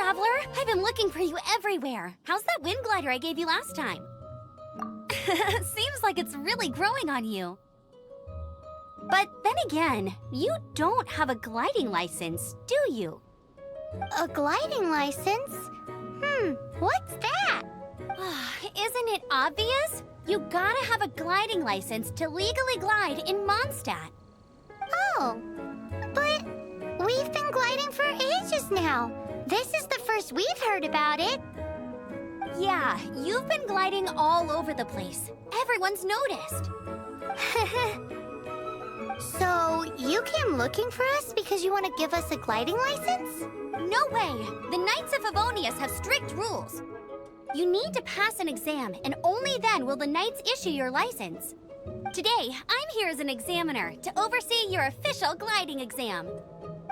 traveler. I've been looking for you everywhere. How's that wind glider I gave you last time? Seems like it's really growing on you. But then again, you don't have a gliding license, do you? A gliding license? What's that? Isn't it obvious? You gotta have a gliding license to legally glide in Mondstadt. Oh, but we've been gliding for ages now. This is the first we've heard about it. Yeah, you've been gliding all over the place. Everyone's noticed. So, you came looking for us because you want to give us a gliding license? No way! The Knights of Favonius have strict rules. You need to pass an exam, and only then will the Knights issue your license. Today, I'm here as an examiner to oversee your official gliding exam.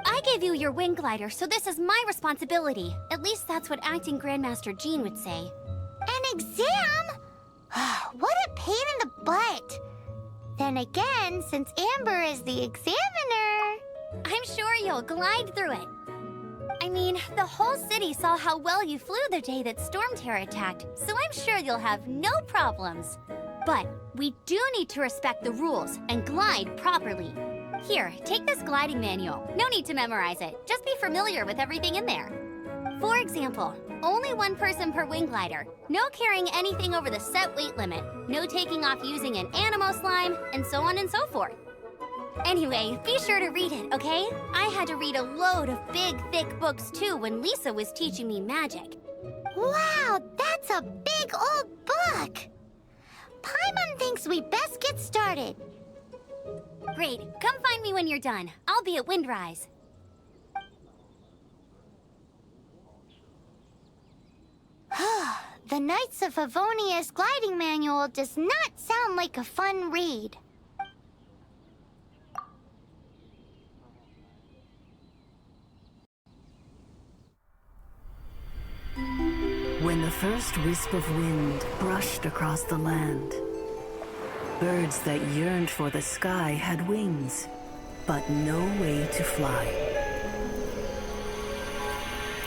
I gave you your wing glider, so this is my responsibility. At least that's what Acting Grandmaster Jean would say. An exam? What a pain in the butt! Then again, since Amber is the examiner... I'm sure you'll glide through it. I mean, the whole city saw how well you flew the day that Storm Terror attacked, so I'm sure you'll have no problems. But we do need to respect the rules and glide properly. Here, take this gliding manual. No need to memorize it. Just be familiar with everything in there. For example, only one person per wing glider. No carrying anything over the set weight limit. No taking off using an animo slime, and so on and so forth. Anyway, be sure to read it, okay? I had to read a load of big, thick books too when Lisa was teaching me magic. Wow, that's a big old book! Paimon thinks we best get started. Great, come find me when you're done. I'll be at Windrise. The Knights of Favonius gliding manual does not sound like a fun read. When the first wisp of wind brushed across the land, birds that yearned for the sky had wings, but no way to fly.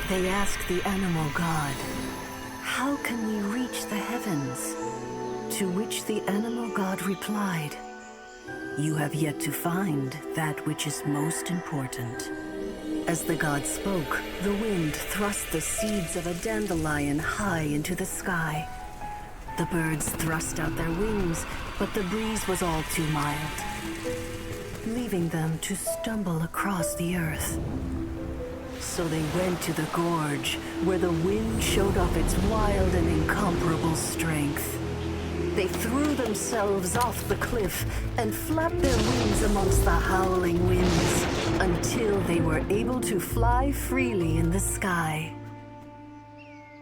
They asked the animal god, "How can we reach the heavens?" To which the animal god replied, "You have yet to find that which is most important." As the god spoke, the wind thrust the seeds of a dandelion high into the sky. The birds thrust out their wings, but the breeze was all too mild, leaving them to stumble across the earth. So they went to the gorge, where the wind showed off its wild and incomparable strength. They threw themselves off the cliff and flapped their wings amongst the howling winds until they were able to fly freely in the sky.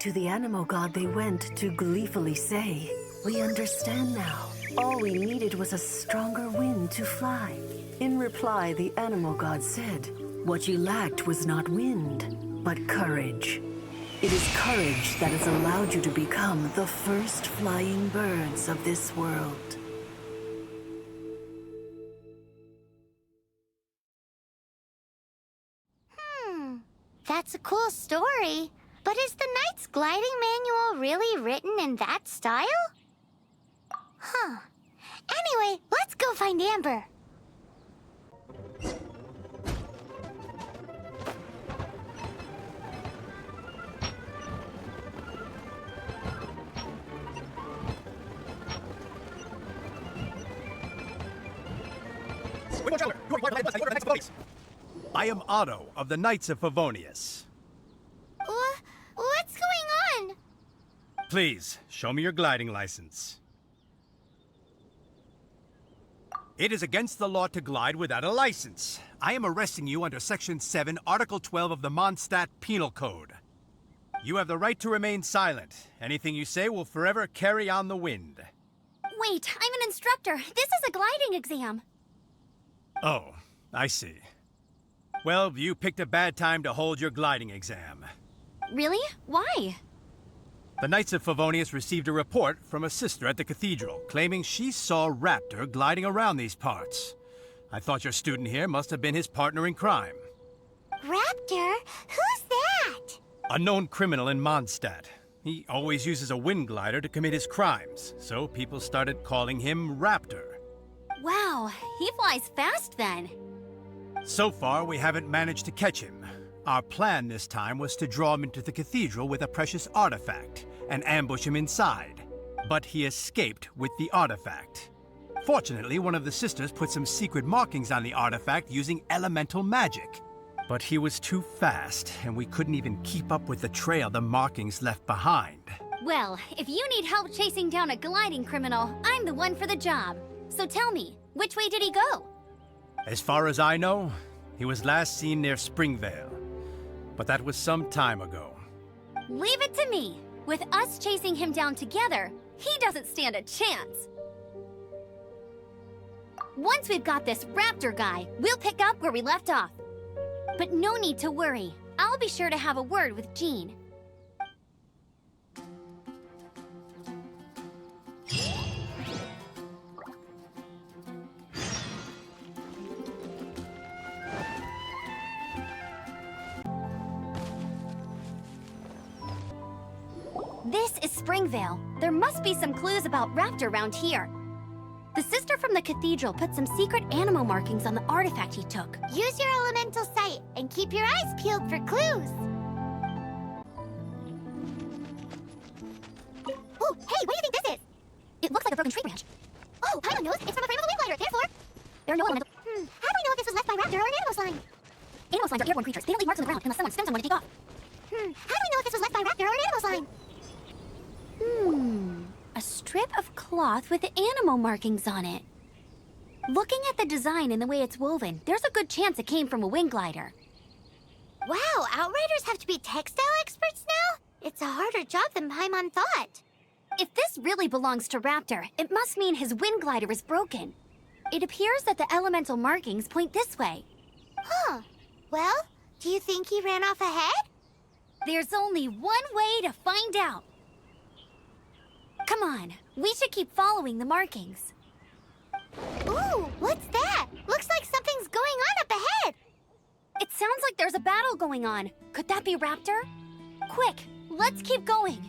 To the animal god they went to gleefully say, "We understand now. All we needed was a stronger wind to fly." In reply, the animal god said, "What you lacked was not wind, but courage. It is courage that has allowed you to become the first flying birds of this world." That's a cool story. But is the Knight's gliding manual really written in that style? Anyway, let's go find Amber. I am Otto of the Knights of Favonius. What's going on? Please, show me your gliding license. It is against the law to glide without a license. I am arresting you under Section 7, Article 12 of the Mondstadt Penal Code. You have the right to remain silent. Anything you say will forever carry on the wind. Wait, I'm an instructor. This is a gliding exam. Oh, I see. Well, you picked a bad time to hold your gliding exam. Really? Why? The Knights of Favonius received a report from a sister at the cathedral claiming she saw Raptor gliding around these parts. I thought your student here must have been his partner in crime. Raptor? Who's that? A known criminal in Mondstadt. He always uses a wind glider to commit his crimes, so people started calling him Raptor. Wow, he flies fast then. So far, we haven't managed to catch him. Our plan this time was to draw him into the cathedral with a precious artifact and ambush him inside. But he escaped with the artifact. Fortunately, one of the sisters put some secret markings on the artifact using elemental magic. But he was too fast, and we couldn't even keep up with the trail the markings left behind. Well, if you need help chasing down a gliding criminal, I'm the one for the job. So tell me, which way did he go? As far as I know, he was last seen near Springvale. But that was some time ago. Leave it to me. With us chasing him down together, he doesn't stand a chance. Once we've got this Raptor guy, we'll pick up where we left off. But no need to worry. I'll be sure to have a word with Jean. This is Springvale. There must be some clues about Raptor around here. The sister from the cathedral put some secret animal markings on the artifact he took. Use your elemental sight and keep your eyes peeled for clues. Oh, hey, what do you think this is? It looks like a broken tree branch. Oh, Paimon knows. It's from a frame of a wind glider. Therefore, There are no elemental... how do we know if this was left by Raptor or an animal slime? Animal slimes are airborne creatures. They don't leave marks on the ground unless someone stems on one to take off. How do we know if this was left by Raptor or an animal slime? A strip of cloth with animal markings on it. Looking at the design and the way it's woven, there's a good chance it came from a wind glider. Wow, Outriders have to be textile experts now? It's a harder job than Paimon thought. If this really belongs to Raptor, it must mean his wind glider is broken. It appears that the elemental markings point this way. Huh. Well, do you think he ran off ahead? There's only one way to find out. Come on, we should keep following the markings. Ooh, what's that? Looks like something's going on up ahead. It sounds like there's a battle going on. Could that be Raptor? Quick, let's keep going.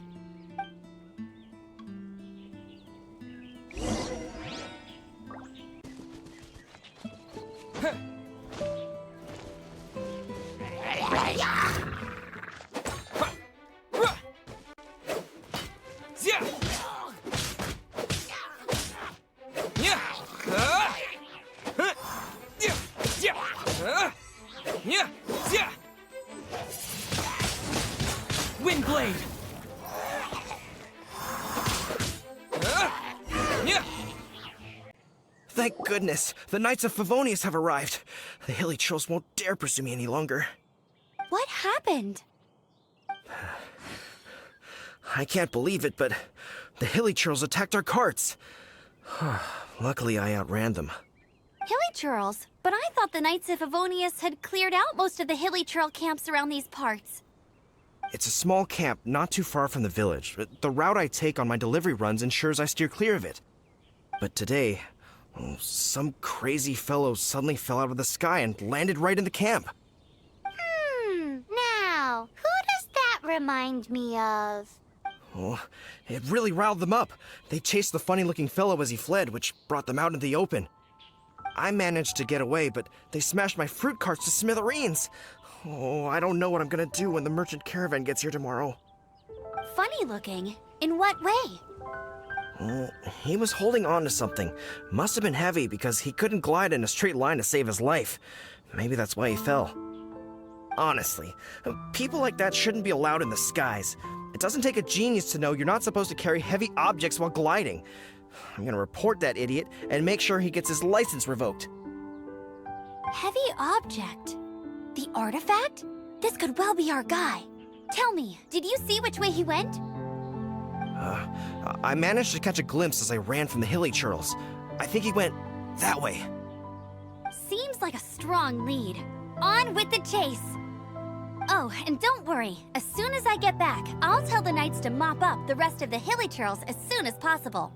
Wind blade. Thank goodness, the Knights of Favonius have arrived. The hilly trolls won't dare pursue me any longer. What happened? I can't believe it, but the hilly trolls attacked our carts. Luckily, I outran them. Hilly churls? But I thought the Knights of Favonius had cleared out most of the hilly churl camps around these parts. It's a small camp not too far from the village. The route I take on my delivery runs ensures I steer clear of it. But today, some crazy fellow suddenly fell out of the sky and landed right in the camp. Now, who does that remind me of? Oh, it really riled them up. They chased the funny-looking fellow as he fled, which brought them out into the open. I managed to get away, but they smashed my fruit carts to smithereens. Oh, I don't know what I'm gonna do when the merchant caravan gets here tomorrow. Funny looking? In what way? Oh, he was holding on to something. Must have been heavy because he couldn't glide in a straight line to save his life. Maybe that's why he fell. Honestly, people like that shouldn't be allowed in the skies. It doesn't take a genius to know you're not supposed to carry heavy objects while gliding. I'm gonna report that idiot and make sure he gets his license revoked. Heavy object? The artifact? This could well be our guy. Tell me, did you see which way he went? I managed to catch a glimpse as I ran from the hilly churls. I think he went that way. Seems like a strong lead. On with the chase! Oh, and don't worry. As soon as I get back, I'll tell the knights to mop up the rest of the hilly churls as soon as possible.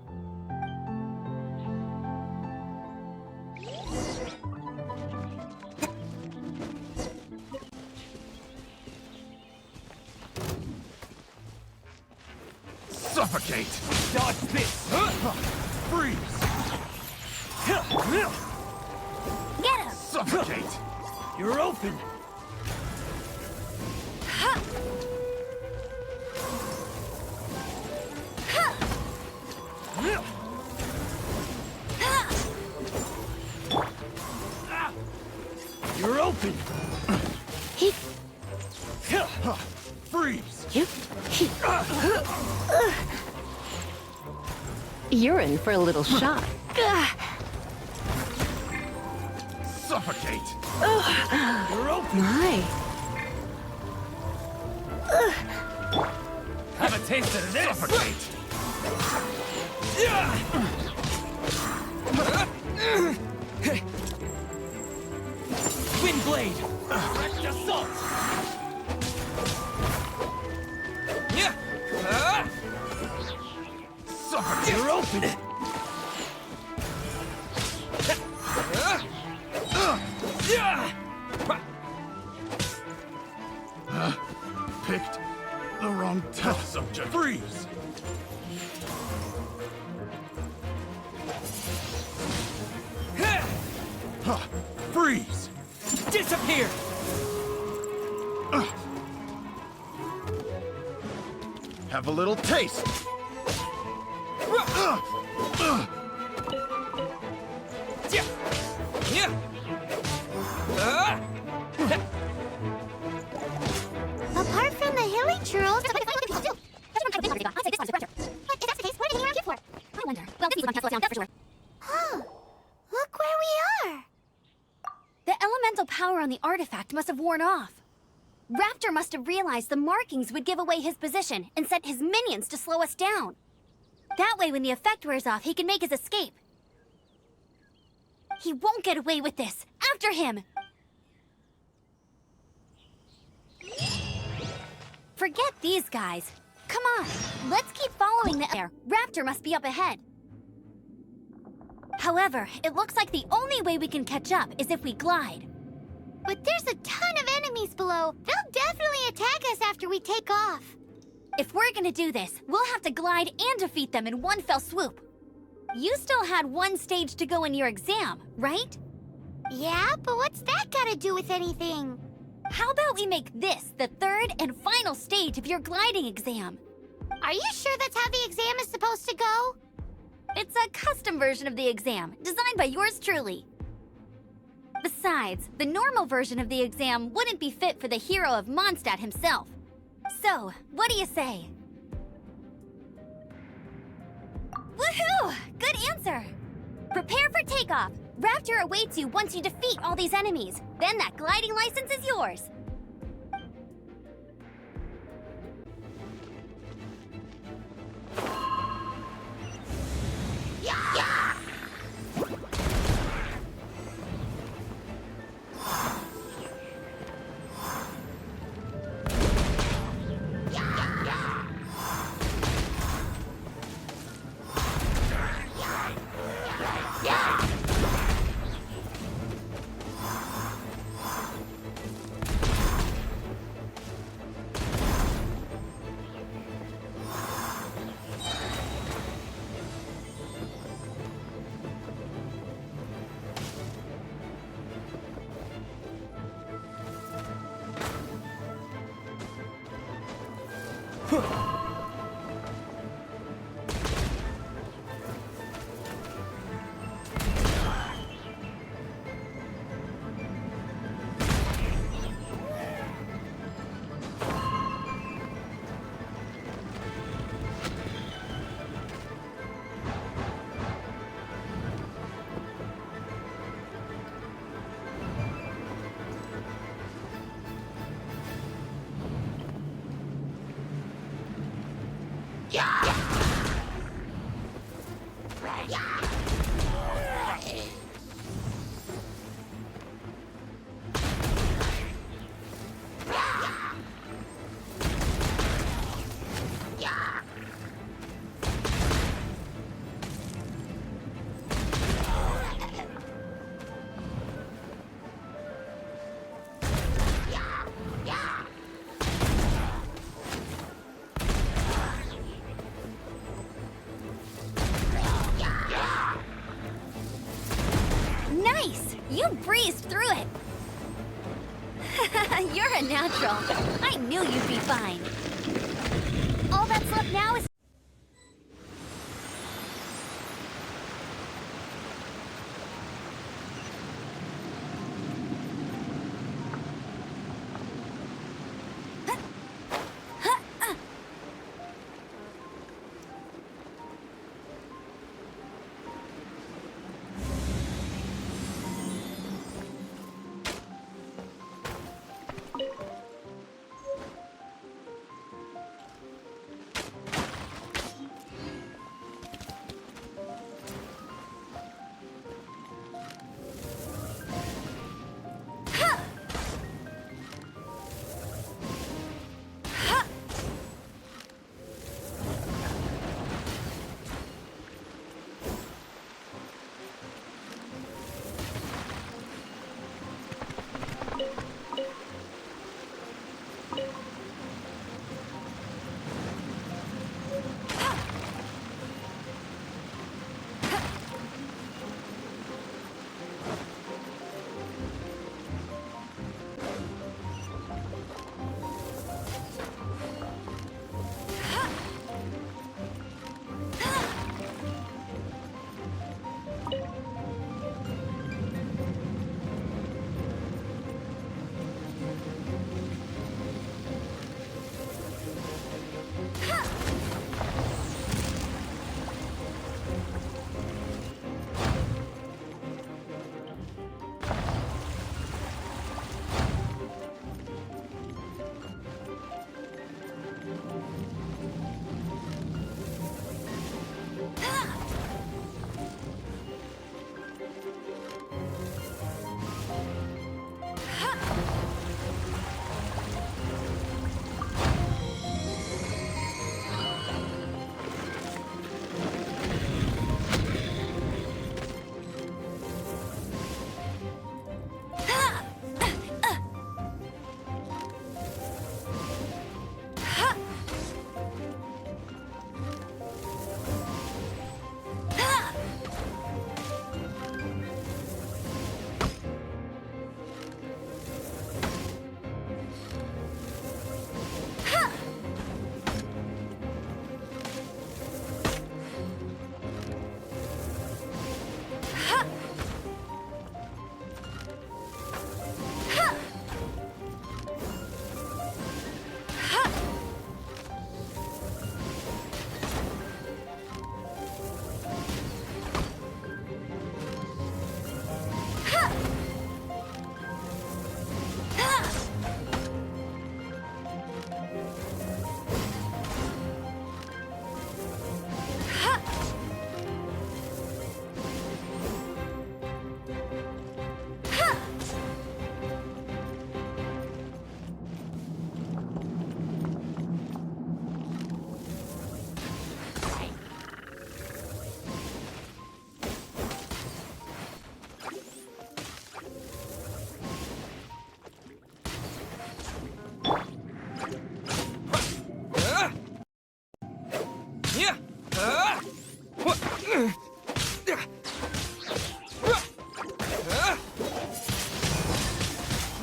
Suffocate! Dodge this! Freeze! Get him! Suffocate! You're open! You're open! Freeze! You're in for a little shock. Suffocate! You're open! My. Have a taste of this! Suffocate! Wind blade! Direct assault! Suffocate! You're open! Picked the wrong test subject. Freeze! Freeze! Disappear! Have a little taste! Apart from the hilly churls, what if that's the case, what are they around here for? I wonder. Well, Disney's gonna cancel us down, that's for sure. Huh. Look where we are. The elemental power on the artifact must have worn off. Raptor must have realized the markings would give away his position and sent his minions to slow us down. That way, when the effect wears off, he can make his escape. He won't get away with this. After him! Forget these guys. Come on, let's keep following the air. Raptor must be up ahead. However, it looks like the only way we can catch up is if we glide. But there's a ton of enemies below. They'll definitely attack us after we take off. If we're gonna do this, we'll have to glide and defeat them in one fell swoop. You still had one stage to go in your exam, right? Yeah, but what's that got to do with anything? How about we make this the third and final stage of your gliding exam? Are you sure that's how the exam is supposed to go? It's a custom version of the exam, designed by yours truly. Besides, the normal version of the exam wouldn't be fit for the hero of Mondstadt himself. So, what do you say? Woohoo! Good answer! Prepare for takeoff. Raptor awaits you once you defeat all these enemies. Then that gliding license is yours. through it. You're a natural. I knew you'd be fine. All that's left now is...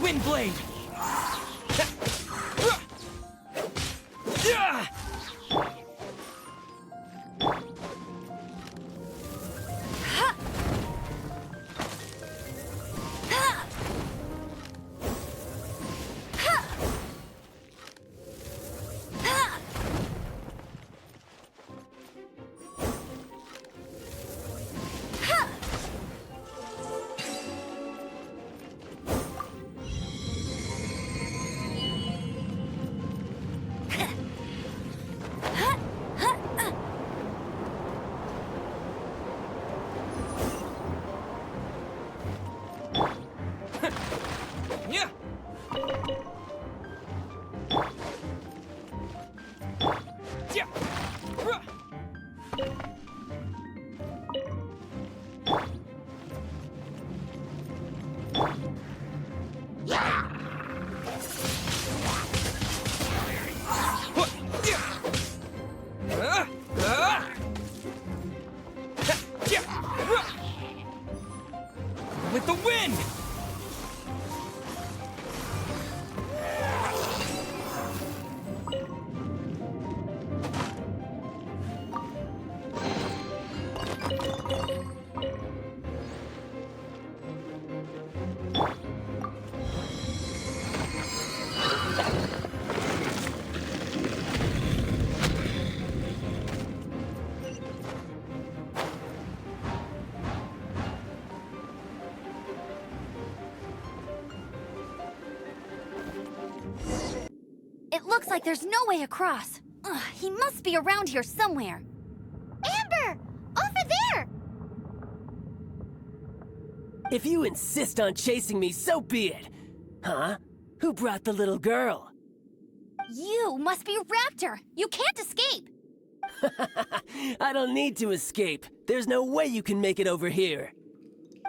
Windblade! With the wind! It looks like there's no way across. Ugh, he must be around here somewhere. Amber! Over there! If you insist on chasing me, so be it. Huh? Who brought the little girl? You must be Raptor. You can't escape. I don't need to escape. There's no way you can make it over here.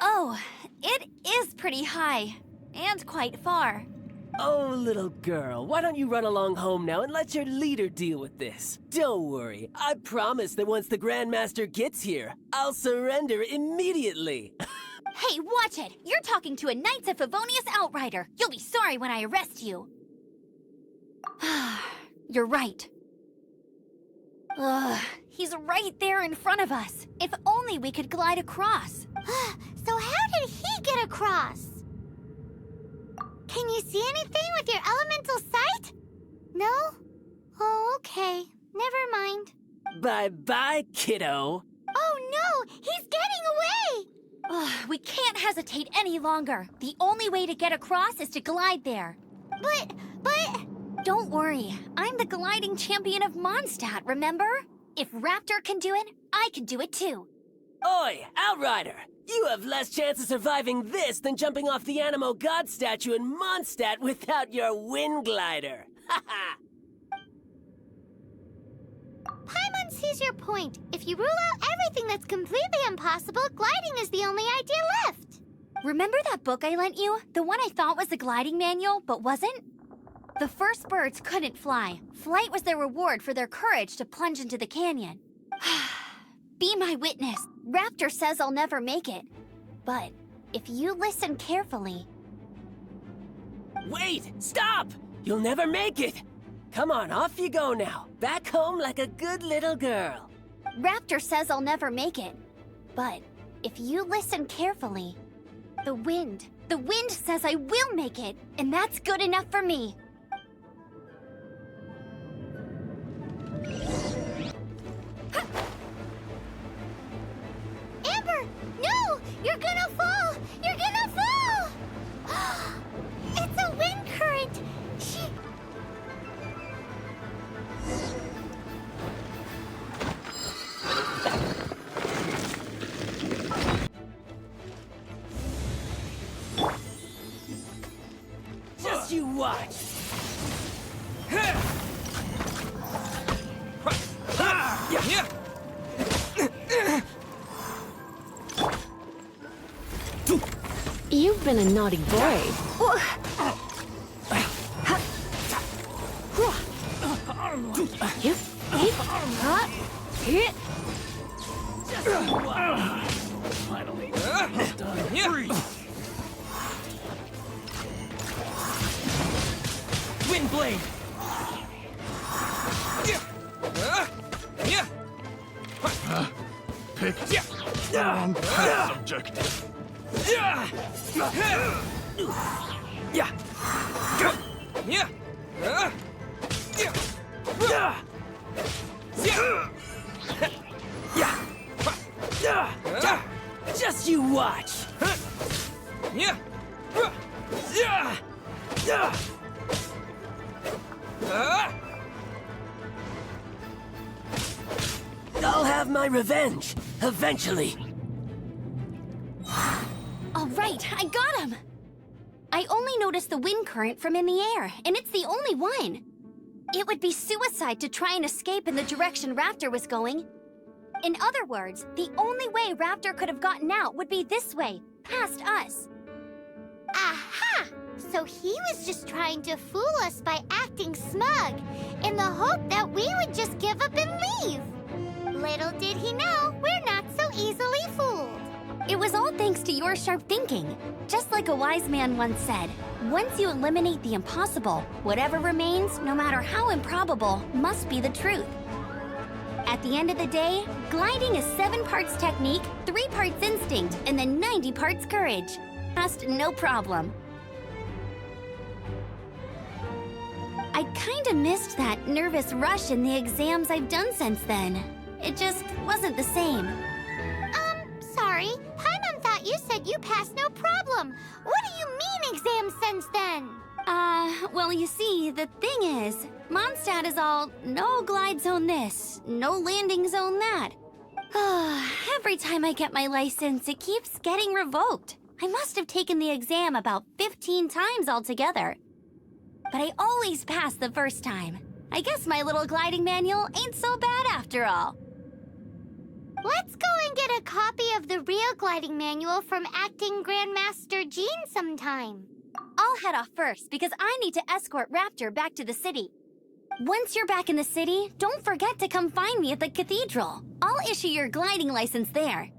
Oh, it is pretty high. And quite far. Oh, little girl, why don't you run along home now and let your leader deal with this? Don't worry, I promise that once the Grandmaster gets here, I'll surrender immediately. Hey, watch it! You're talking to a Knights of Favonius outrider. You'll be sorry when I arrest you. You're right. Ugh, he's right there in front of us. If only we could glide across. So how did he get across? Can you see anything with your elemental sight? No? Oh, okay. Never mind. Bye-bye, kiddo. Oh no! He's getting away! Ugh, we can't hesitate any longer. The only way to get across is to glide there. But... Don't worry. I'm the gliding champion of Mondstadt, remember? If Raptor can do it, I can do it too. Oi, Outrider! You have less chance of surviving this than jumping off the Animo God statue in Mondstadt without your wind glider. Haha! Paimon sees your point. If you rule out everything that's completely impossible, gliding is the only idea left. Remember that book I lent you? The one I thought was the gliding manual, but wasn't? The first birds couldn't fly. Flight was their reward for their courage to plunge into the canyon. Be my witness. Raptor says I'll never make it. But if you listen carefully... Wait! Stop! You'll never make it! Come on, off you go now. Back home like a good little girl. Raptor says I'll never make it. But if you listen carefully... The wind says I will make it, and that's good enough for me. Amber! No! You're gonna fall! You're gonna fall! It's a wind current! Just you watch! You've been a naughty boy. Finally. Freeze! Wind blade! Picked the wrong test subject. Just you watch! I'll have my revenge, eventually. All right, I got him! I only noticed the wind current from in the air, and it's the only one. It would be suicide to try and escape in the direction Raptor was going. In other words, the only way Raptor could have gotten out would be this way, past us. Aha! So he was just trying to fool us by acting smug, in the hope that we would just give up and leave. Little did he know, we're not so easily fooled. It was all thanks to your sharp thinking. Just like a wise man once said, once you eliminate the impossible, whatever remains, no matter how improbable, must be the truth. At the end of the day, gliding is 7 parts technique, 3 parts instinct, and then 90 parts courage. Passed no problem. I kinda missed that nervous rush in the exams I've done since then. It just wasn't the same. Sorry. Paimon thought you said you passed no problem. What do you mean exams since then? Well, you see, the thing is, Mondstadt is all no glide zone this, no landing zone that. Every time I get my license, it keeps getting revoked. I must have taken the exam about 15 times altogether. But I always pass the first time. I guess my little gliding manual ain't so bad after all. Let's go and get a copy of the real gliding manual from Acting Grandmaster Jean sometime. I'll head off first because I need to escort Raptor back to the city. Once you're back in the city, don't forget to come find me at the cathedral. I'll issue your gliding license there.